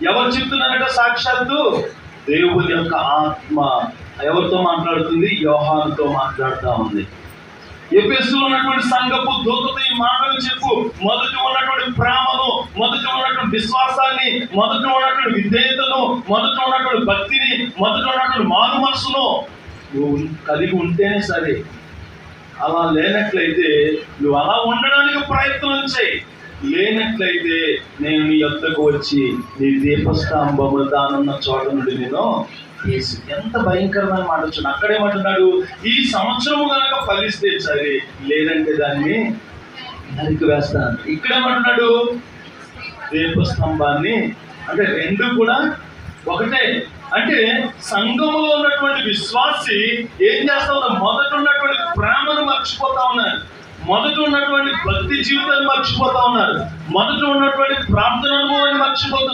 ఎవరు చెప్తున్నారంటే సాక్షాత్తు దేవుని యొక్క ఆత్మ ఎవరితో మాట్లాడుతుంది? యోహానుతో మాట్లాడుతూ ఉంది. ఎఫెసులో ఉన్నటువంటి సంఘపు దూతతో ఈ మాటలు చెప్పు. మొదట ఉన్నటువంటి ప్రేమను, మొదట ఉన్నటువంటి విశ్వాసాన్ని, మొదట ఉన్నటువంటి విధేయతను, మొదట ఉన్నటువంటి భక్తిని, మొదట ఉన్నటువంటి మారు మనసును నువ్వు కలిగి ఉంటేనే సరే. అలా లేనట్లయితే నువ్వు అలా ఉండడానికి ప్రయత్నం చేయి. లేనట్లయితే నేను నీ యొద్దకు వచ్చి నీ దీపస్తంభము దానున్న చోట నుండి నేను తీసి. ఎంత భయంకరమైన మాట వచ్చింది. అక్కడేమంటున్నాడు? ఈ సంవత్సరము కనుక ఫలిస్తే సరే, లేదంటే దాన్ని నరికి వేస్తాను. ఇక్కడేమంటున్నాడు? దీపస్తంభాన్ని. అంటే రెండు కూడా ఒకటే. అంటే సంఘములో ఉన్నటువంటి విశ్వాసి ఏం చేస్తా ఉన్నారు? మొదట ఉన్నటువంటి ప్రేమను మర్చిపోతా ఉన్నారు, మొదట ఉన్నటువంటి భక్తి జీవితాన్ని మర్చిపోతా ఉన్నారు, మొదట ఉన్నటువంటి ప్రార్థన అనుభవాన్ని మర్చిపోతున్నారు.